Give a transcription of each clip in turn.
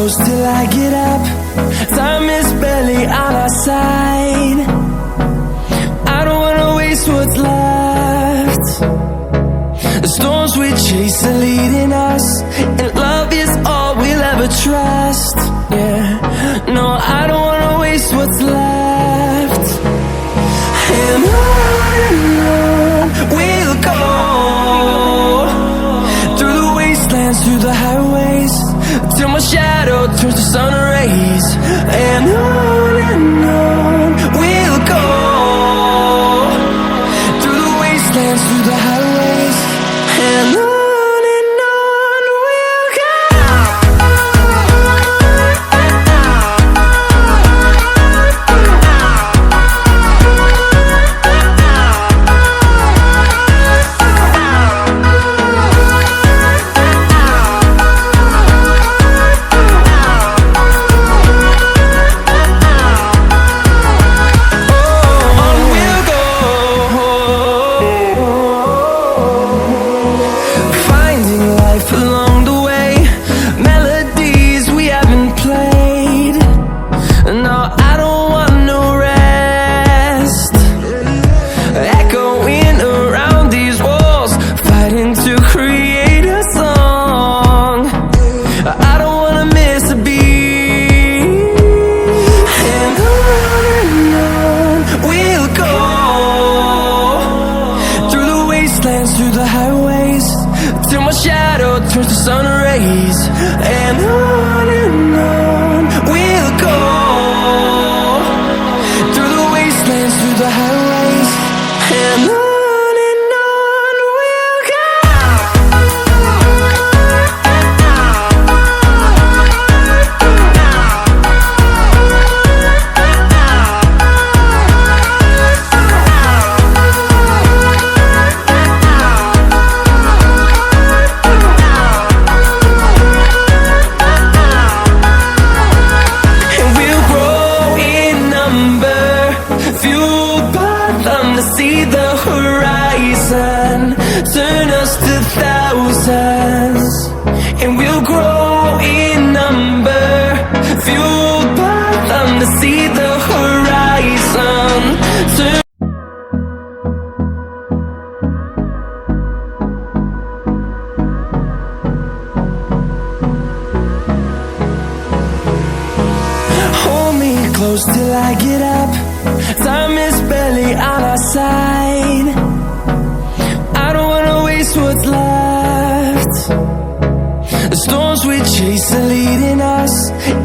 close till I get up. Time is barely on our side. I don't wanna waste what's left. The storms we chase are leading us, and love is all we'll ever trust. Yeah, no, I don't wanna waste what's left. And on we'll go, through the wastelands, through the highways, till my shadow turns to sun rays. And on we'll go, through the wastelands, through the highways, and on we'll go. Through the highways, till my shadow turns to sun rays. And on we'll go, through the wastelands, through the highways, and on we'll go. See the horizon, turn us to thousands, and we'll grow in number, fueled by them to see the horizon. Hold me close till I get up. Time is barely on our side. I don't wanna waste what's left. The storms we chase are leading us,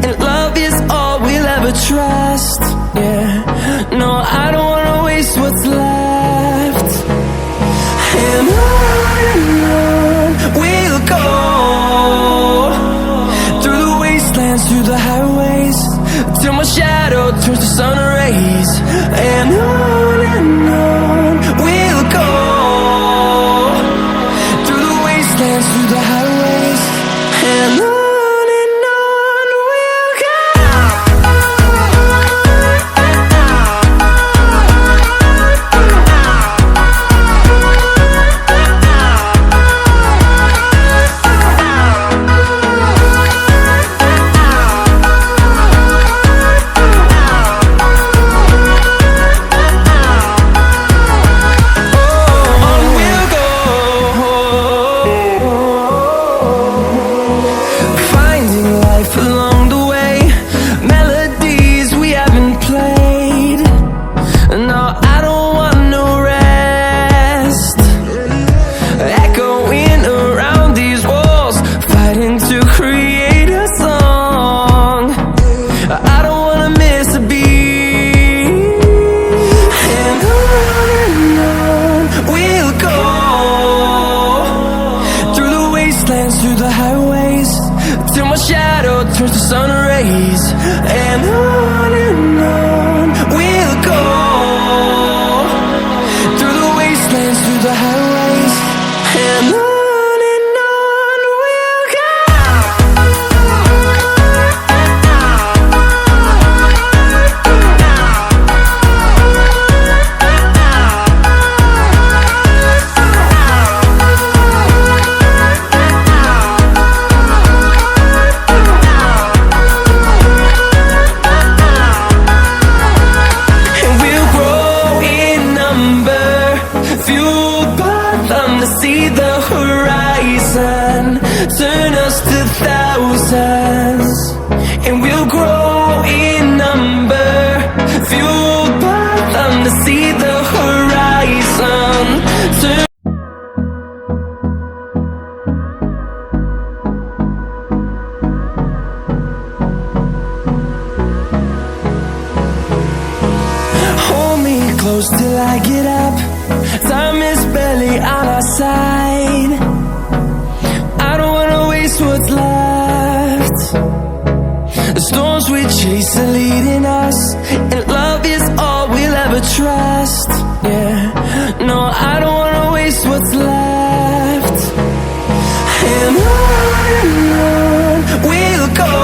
and love is all we'll ever trust. Yeah, no, I don't wanna waste what's left. And on we'll go, through the wastelands, through the highways, till my shadow turns to sun rays. And on we'll go, through the wastelands, through the highways, and on we'll go. On we'll go, close till I get up. Time is barely on our side. I don't wanna waste what's left. The storms we chase are leading us, and love is all we'll ever trust. Yeah, no, I don't wanna waste what's left. And on we'll go,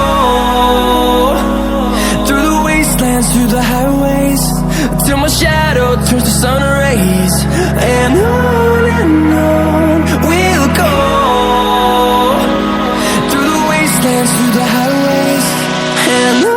through the wastelands, through the highways, till my shadow turns to sun rays. And on we'll go, through the wastelands, through the highways, and on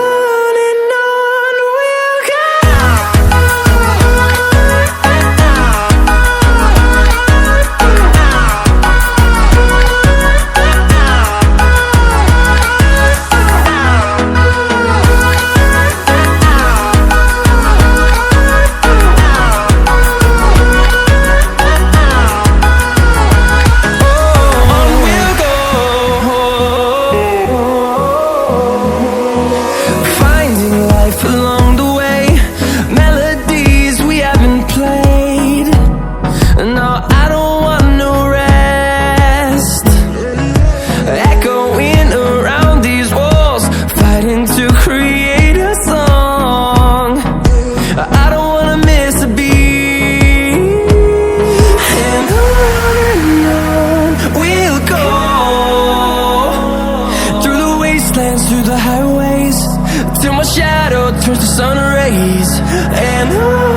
we'll go. Through the highways, till my shadow turns to sun rays. And on